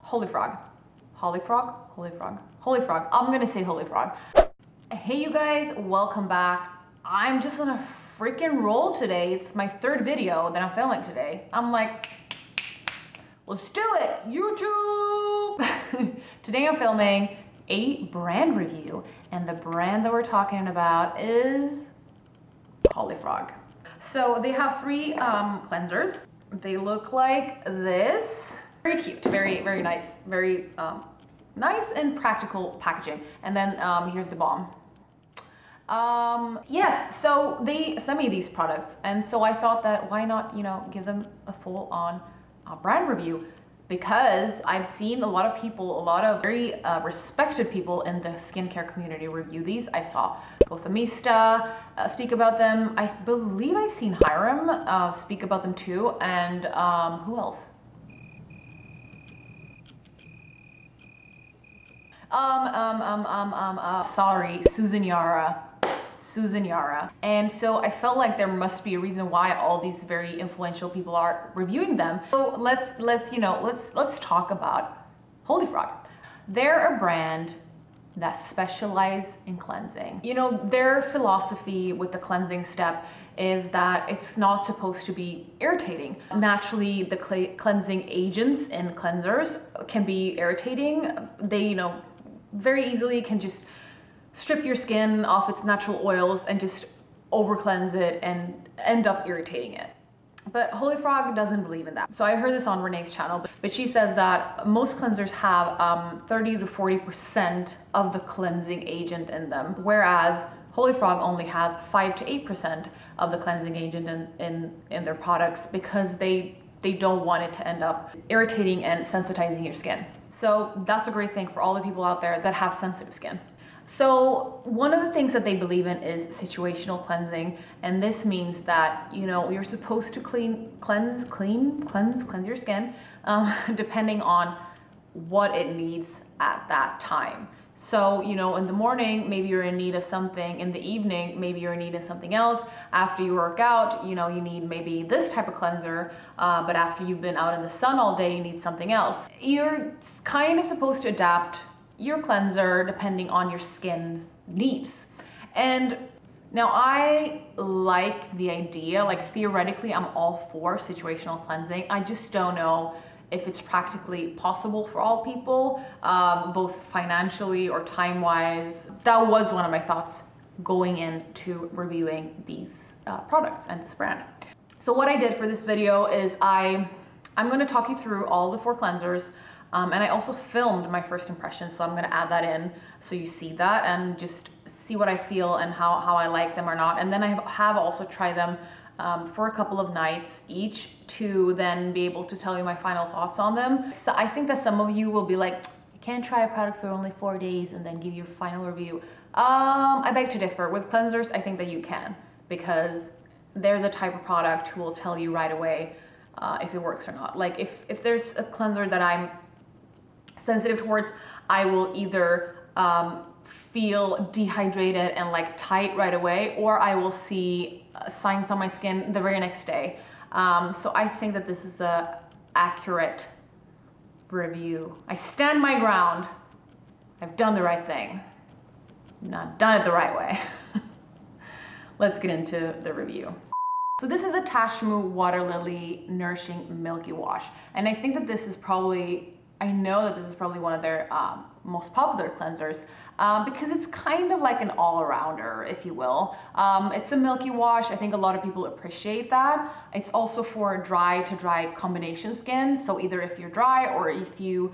Holifrog. Holifrog? Holifrog. Holifrog. I'm gonna say Holifrog. Hey you guys, welcome back. I'm just on a freaking roll today. It's my third video that I'm filming today. I'm like, let's do it, YouTube! Today I'm filming a brand review, and the brand that we're talking about is Holifrog. So they have three cleansers. They look like this. Very cute, very nice, very nice and practical packaging. And then here's the balm. Yes, so they sent me these products, and so I thought that why not, give them a full-on brand review, because I've seen a lot of people, a lot of very respected people in the skincare community review these. I saw both Amista speak about them. I believe I've seen Hiram speak about them too, and who else? Sorry, Susan Yara. And so I felt like there must be a reason why all these very influential people are reviewing them. So let's talk about Holifrog. They're a brand that specialize in cleansing. Their philosophy with the cleansing step is that it's not supposed to be irritating. Naturally, the cleansing agents in cleansers can be irritating. They, very easily can just strip your skin off its natural oils and just over cleanse it and end up irritating it. But Holifrog doesn't believe in that. So I heard this on Renee's channel, but she says that most cleansers have 30 to 40% of the cleansing agent in them, whereas Holifrog only has 5 to 8% of the cleansing agent in their products, because they don't want it to end up irritating and sensitizing your skin. So that's a great thing for all the people out there that have sensitive skin. So one of the things that they believe in is situational cleansing, and this means that you're supposed to cleanse your skin depending on what it needs at that time. So in the morning maybe you're in need of something, in the evening maybe you're in need of something else, after you work out you need maybe this type of cleanser, but after you've been out in the sun all day you need something else. You're kind of supposed to adapt your cleanser depending on your skin's needs. And now I like the idea, like theoretically I'm all for situational cleansing. I just don't know if it's practically possible for all people, both financially or time-wise. That was one of my thoughts going into reviewing these products and this brand. So what I did for this video is I'm going to talk you through all the 4 cleansers. And I also filmed my first impression, so I'm going to add that in so you see that and just see what I feel and how I like them or not. And then I have also tried them for a couple of nights each to then be able to tell you my final thoughts on them. So I think that some of you will be like, you can't try a product for only 4 days and then give your final review. I beg to differ. With cleansers, I think that you can, because they're the type of product who will tell you right away if it works or not. Like if there's a cleanser that I'm sensitive towards, I will either feel dehydrated and like tight right away, or I will see signs on my skin the very next day. So I think that this is a accurate review. I stand my ground. I've done the right thing. Not done it the right way. Let's get into the review. So this is a Tashmoo Water Lily Nourishing Milky Wash, and I think that this is probably, I know that this is probably one of their most popular cleansers because it's kind of like an all-arounder, if you will. It's a milky wash. I think a lot of people appreciate that. It's also for dry to dry combination skin. So either if you're dry or if you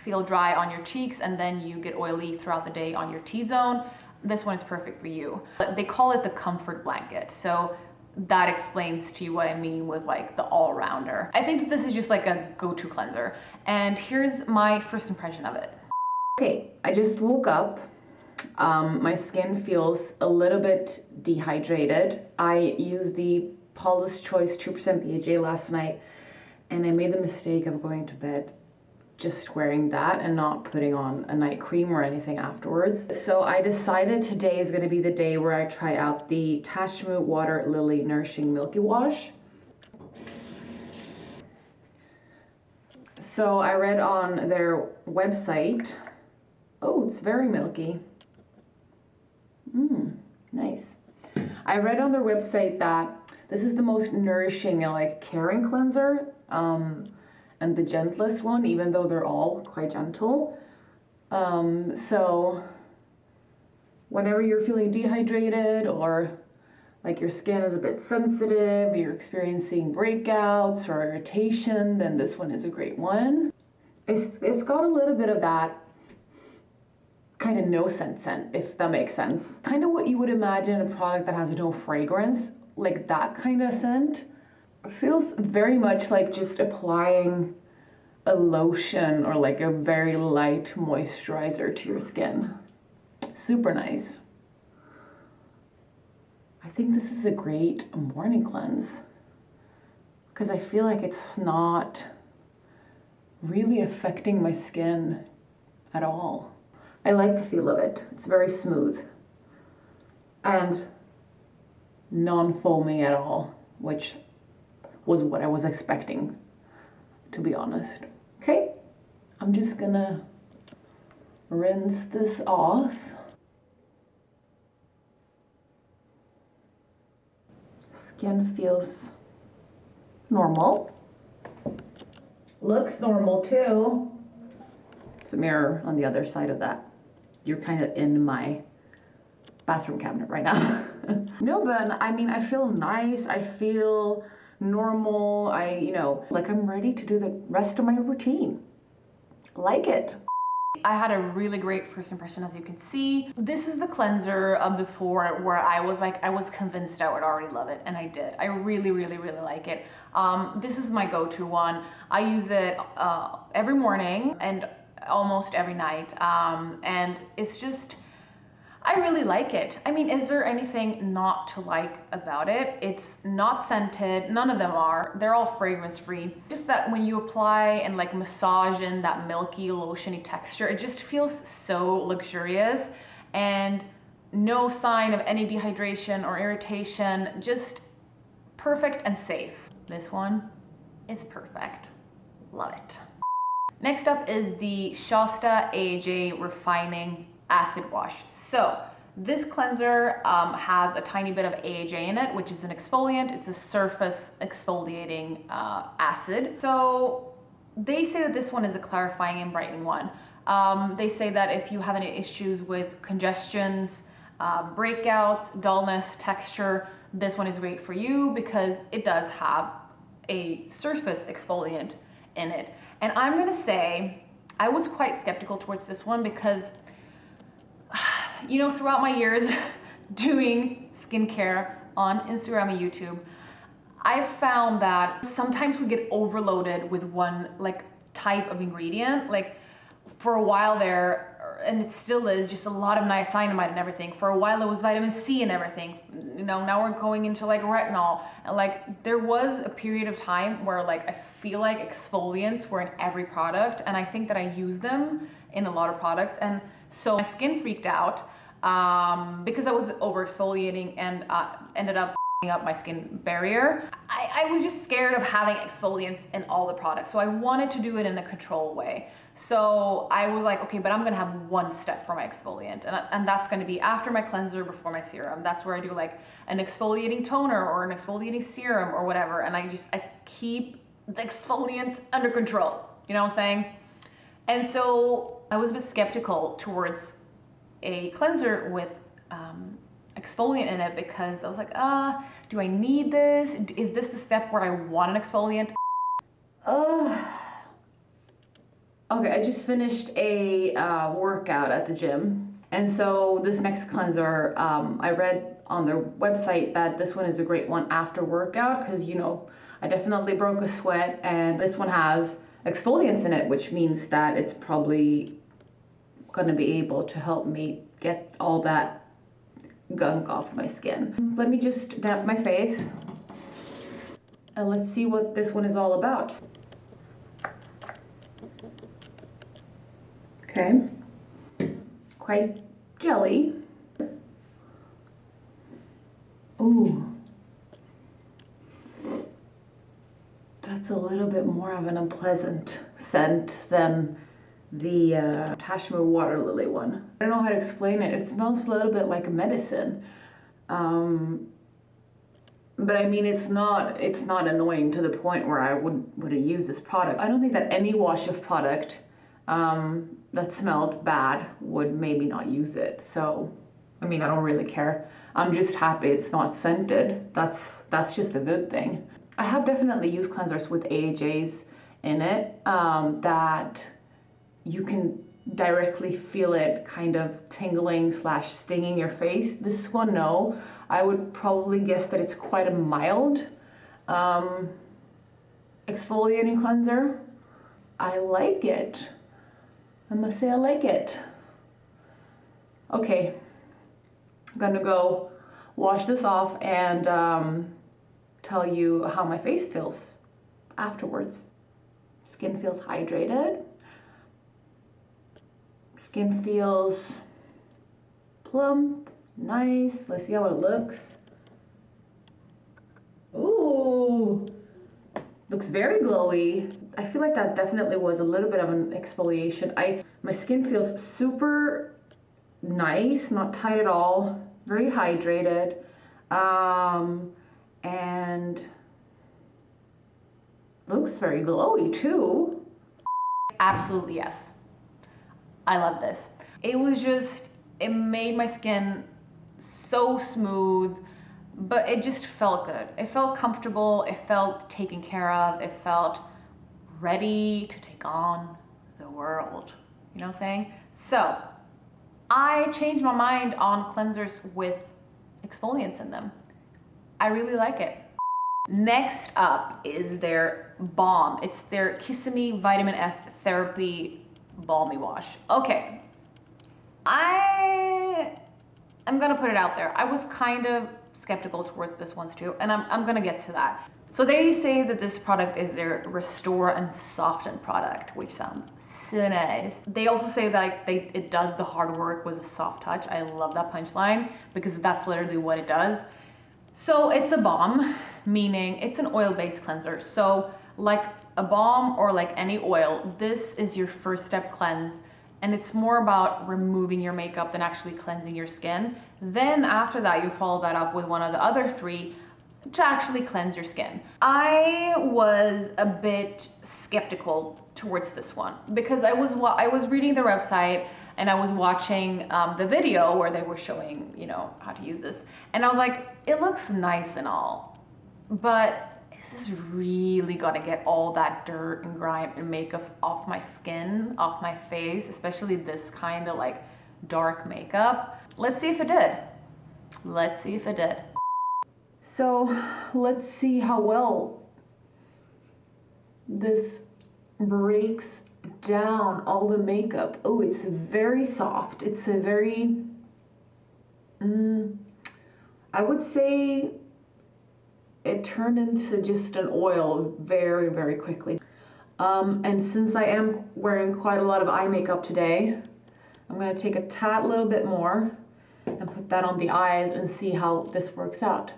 feel dry on your cheeks and then you get oily throughout the day on your T-zone, this one is perfect for you. They call it the comfort blanket. So that explains to you what I mean with like the all-rounder. I think that this is just like a go-to cleanser, and here's my first impression of it. Okay, I just woke up. My skin feels a little bit dehydrated. I used the Paula's Choice 2% BHA last night, and I made the mistake of going to bed just wearing that and not putting on a night cream or anything afterwards. So I decided today is going to be the day where I try out the Tashmoo Water Lily Nourishing Milky Wash. So I read on their website, oh, it's very milky. Nice. I read on their website that this is the most nourishing and like caring cleanser, and the gentlest one, even though they're all quite gentle. So whenever you're feeling dehydrated or like your skin is a bit sensitive, you're experiencing breakouts or irritation, then this one is a great one. It's got a little bit of that kind of no scent, if that makes sense. Kind of what you would imagine a product that has no fragrance, like that kind of scent. It feels very much like just applying a lotion or like a very light moisturizer to your skin. Super nice. I think this is a great morning cleanse because I feel like it's not really affecting my skin at all. I like the feel of it. It's very smooth and non-foamy at all, which was what I was expecting, to be honest. Okay, I'm just gonna rinse this off. Skin feels normal. Looks normal too. It's a mirror on the other side of that. You're kind of in my bathroom cabinet right now. No, but I mean, I feel nice. I feel normal. Like I'm ready to do the rest of my routine. Like it. I had a really great first impression, as you can see. This is the cleanser before where I was convinced I would already love it, and I did. I really, really, really like it. This is my go-to one. I use it every morning and almost every night, and it's just, I really like it. I mean, is there anything not to like about it? It's not scented, none of them are. They're all fragrance free. Just that when you apply and like massage in that milky, lotiony texture, it just feels so luxurious and no sign of any dehydration or irritation, just perfect and safe. This one is perfect. Love it. Next up is the Shasta AJ Refining Acid Wash. So this cleanser has a tiny bit of AHA in it, which is an exfoliant. It's a surface exfoliating acid. So they say that this one is a clarifying and brightening one. They say that if you have any issues with congestions, breakouts, dullness, texture, this one is great for you because it does have a surface exfoliant in it. And I'm gonna say, I was quite skeptical towards this one because, you know, throughout my years doing skincare on Instagram and YouTube, I've found that sometimes we get overloaded with one like type of ingredient. Like for a while there, and it still is, just a lot of niacinamide and everything. For a while it was vitamin C and everything. You know, now we're going into like retinol. And like there was a period of time where like I feel like exfoliants were in every product, and I think that I use them in a lot of products. And so my skin freaked out because I was over exfoliating and ended up up my skin barrier. I was just scared of having exfoliants in all the products, so I wanted to do it in a controlled way. So I was like, okay, but I'm gonna have one step for my exfoliant, and that's gonna be after my cleanser, before my serum. That's where I do like an exfoliating toner or an exfoliating serum or whatever, and I keep the exfoliants under control, you know what I'm saying? And so I was a bit skeptical towards a cleanser with exfoliant in it because I was like, do I need this? Is this the step where I want an exfoliant? Okay, I just finished a workout at the gym, and so this next cleanser, I read on their website that this one is a great one after workout because, you know, I definitely broke a sweat, and this one has exfoliants in it, which means that it's probably going to be able to help me get all that gunk off my skin. Let me just damp my face and let's see what this one is all about. Okay, quite jelly. Ooh, that's a little bit more of an unpleasant scent than the Cashmere Water Lily one. I don't know how to explain it. It smells a little bit like medicine. But I mean, it's not annoying to the point where I would use this product. I don't think that any wash of product that smelled bad would maybe not use it. So, I mean, I don't really care. I'm just happy it's not scented. That's just a good thing. I have definitely used cleansers with AHAs in it that you can directly feel it kind of tingling / stinging your face. This one, no. I would probably guess that it's quite a mild exfoliating cleanser. I like it. I must say I like it. Okay, I'm gonna go wash this off and tell you how my face feels afterwards. Skin feels hydrated. Skin feels plump, nice. Let's see how it looks. Ooh, looks very glowy. I feel like that definitely was a little bit of an exfoliation. My skin feels super nice, not tight at all, very hydrated, and looks very glowy too. Absolutely yes. I love this. It made my skin so smooth, but it just felt good. It felt comfortable, it felt taken care of, it felt ready to take on the world. You know what I'm saying? So, I changed my mind on cleansers with exfoliants in them. I really like it. Next up is their Balm. It's their Kissimmee Vitamin F Therapy Balmy Wash. Okay. I'm gonna put it out there. I was kind of skeptical towards this one too, and I'm gonna get to that. So they say that this product is their Restore and Soften product, which sounds so nice. They also say that it does the hard work with a soft touch. I love that punchline because that's literally what it does. So it's a balm, meaning it's an oil-based cleanser. So like a balm or like any oil, this is your first step cleanse, and it's more about removing your makeup than actually cleansing your skin. Then after that, you follow that up with one of the other three to actually cleanse your skin. I was a bit skeptical towards this one because I was reading their website and I was watching the video where they were showing, you know, how to use this, and I was like, it looks nice and all, but is this really gonna get all that dirt and grime and makeup off my skin, off my face, especially this kind of like dark makeup? Let's see if it did. Let's see if it did. So let's see how well this breaks down all the makeup. Oh, it's very soft. It's a very, I would say it turned into just an oil very, very quickly. And since I am wearing quite a lot of eye makeup today, I'm gonna take a tad little bit more and put that on the eyes and see how this works out.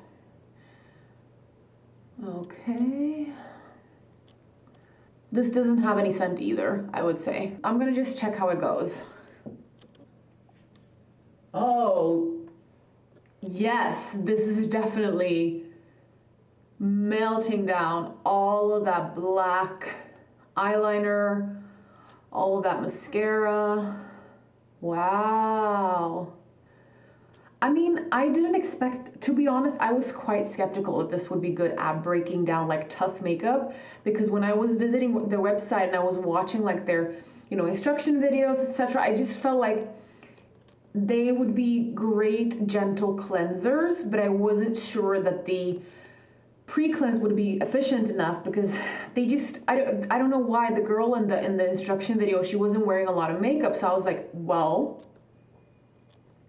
Okay. This doesn't have any scent either, I would say. I'm gonna just check how it goes. Oh, yes, this is definitely melting down all of that black eyeliner, all of that mascara. Wow. I mean, I didn't expect, to be honest, I was quite skeptical if this would be good at breaking down like tough makeup, because when I was visiting their website and I was watching like their, you know, instruction videos, etc., I just felt like they would be great gentle cleansers, but I wasn't sure that the pre-cleanse would be efficient enough because they just, I don't know why the girl in the instruction video, she wasn't wearing a lot of makeup, so I was like, well,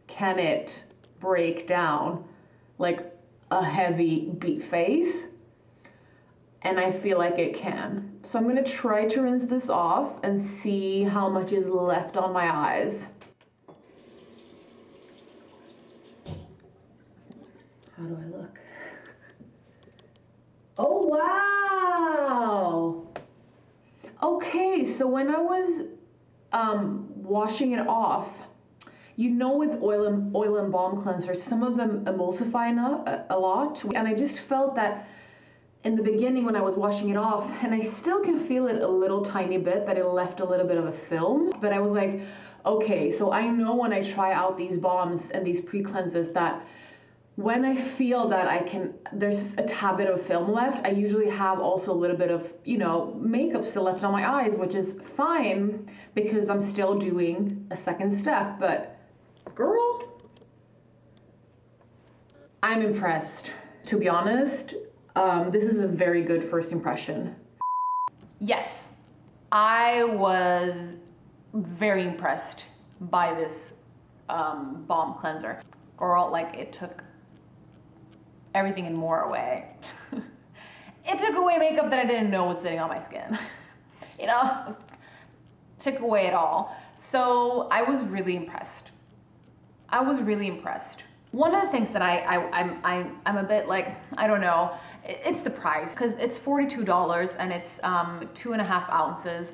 can it break down like a heavy beat face? And I feel like it can. So I'm gonna try to rinse this off and see how much is left on my eyes. How do I look? Oh, wow! Okay, so when I was washing it off, you know, with oil and balm cleansers, some of them emulsify a lot, and I just felt that in the beginning when I was washing it off, and I still can feel it a little tiny bit, that it left a little bit of a film. But I was like, okay, so I know when I try out these balms and these pre-cleanses that when I feel that there's a tad bit of film left, I usually have also a little bit of, you know, makeup still left on my eyes, which is fine because I'm still doing a second step. But girl, I'm impressed, to be honest. This is a very good first impression. Yes, I was very impressed by this balm cleanser. Girl, like, it took everything and more away. It took away makeup that I didn't know was sitting on my skin. You know, took away it all. So I was really impressed. I was really impressed. One of the things that I'm a bit like, I don't know, it's the price, because it's $42 and it's 2.5 ounces.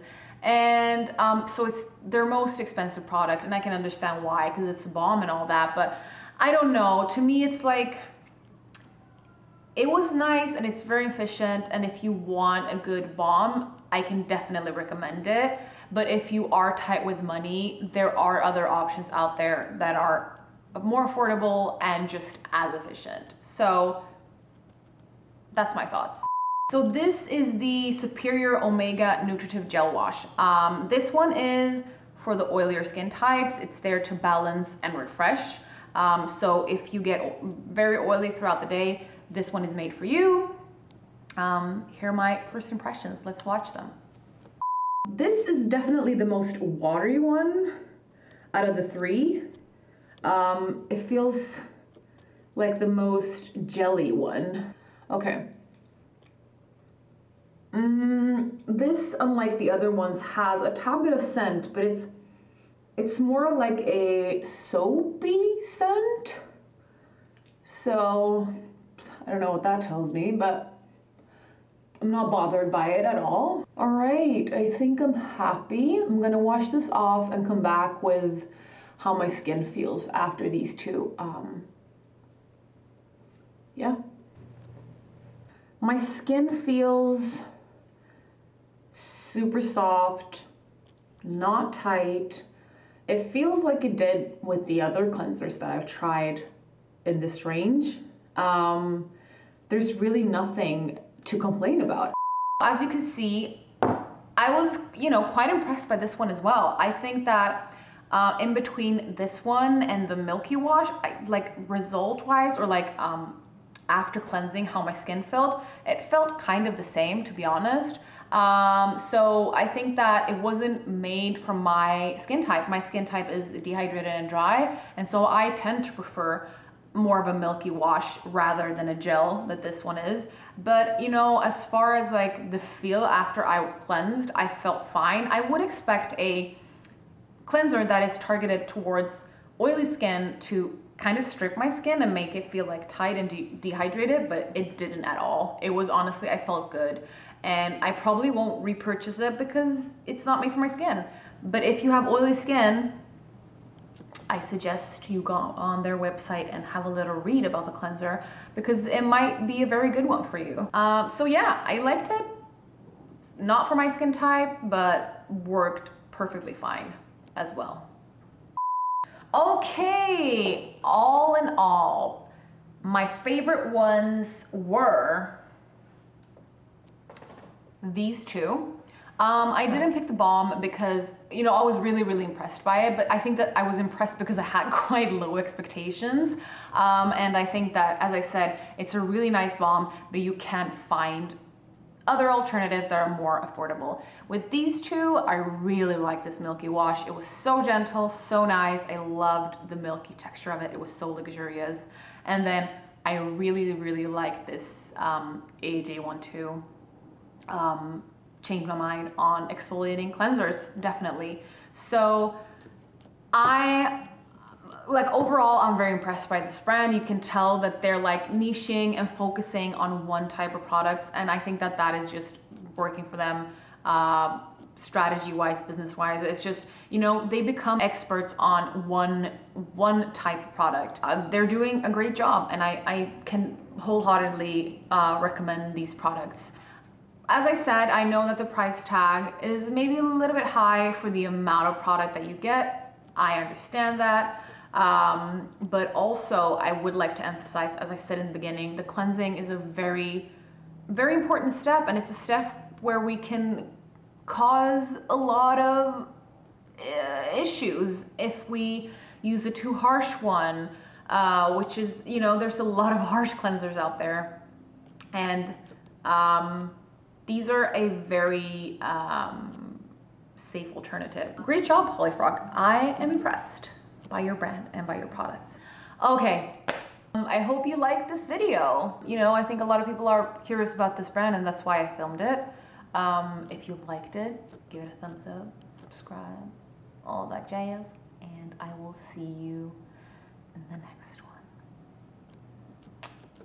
And so it's their most expensive product, and I can understand why, because it's a balm and all that, but I don't know. To me, it's like, it was nice and it's very efficient, and if you want a good balm, I can definitely recommend it. But if you are tight with money, there are other options out there that are more affordable and just as efficient. So that's my thoughts. So this is the Superior Omega Nutritive Gel Wash. This one is for the oilier skin types. It's there to balance and refresh. So if you get very oily throughout the day, this one is made for you. Here are my first impressions. Let's watch them. This is definitely the most watery one out of the three. It feels like the most jelly one. Okay. This, unlike the other ones, has a tad bit of scent, but it's more like a soapy scent. So I don't know what that tells me, but I'm not bothered by it at all. All right, I think I'm happy. I'm gonna wash this off and come back with how my skin feels after these two. Yeah. My skin feels super soft, not tight. It feels like it did with the other cleansers that I've tried in this range. There's really nothing to complain about. As you can see, I was, you know, quite impressed by this one as well. I think that in between this one and the Milky Wash, like result-wise, or like after cleansing, how my skin felt, it felt kind of the same, to be honest. So I think that it wasn't made for my skin type. My skin type is dehydrated and dry, and so I tend to prefer more of a milky wash rather than a gel that this one is. But you know, as far as like the feel after I cleansed, I felt fine. I would expect a cleanser that is targeted towards oily skin to kind of strip my skin and make it feel like tight and dehydrated, but it didn't at all. It was honestly, I felt good, and I probably won't repurchase it because it's not made for my skin. But if you have oily skin, I suggest you go on their website and have a little read about the cleanser, because it might be a very good one for you. So yeah, I liked it. Not for my skin type, but worked perfectly fine as well. Okay, all in all, my favorite ones were these two. I didn't pick the balm because, you know, I was really impressed by it, but I think that I was impressed because I had quite low expectations. And I think that, as I said, it's a really nice balm, but you can't find other alternatives that are more affordable. With these two, I really like this Milky Wash. It was so gentle, so nice. I loved the milky texture of it. It was so luxurious. And then I really like this AJ12. Changed my mind on exfoliating cleansers, definitely. So overall, I'm very impressed by this brand. You can tell that they're like niching and focusing on one type of products, and I think that that is just working for them strategy-wise, business-wise. It's just, you know, they become experts on one type of product. They're doing a great job, and I can wholeheartedly recommend these products. As I said, I know that the price tag is maybe a little bit high for the amount of product that you get. I understand that. But also I would like to emphasize, as I said in the beginning, the cleansing is a very, very important step, and it's a step where we can cause a lot of issues if we use a too harsh one, which is, you know, there's a lot of harsh cleansers out there, and these are a very safe alternative. Great job, Holifrog. I am impressed by your brand and by your products. Okay, I hope you liked this video. You know, I think a lot of people are curious about this brand, and that's why I filmed it. If you liked it, give it a thumbs up, subscribe, all that jazz, and I will see you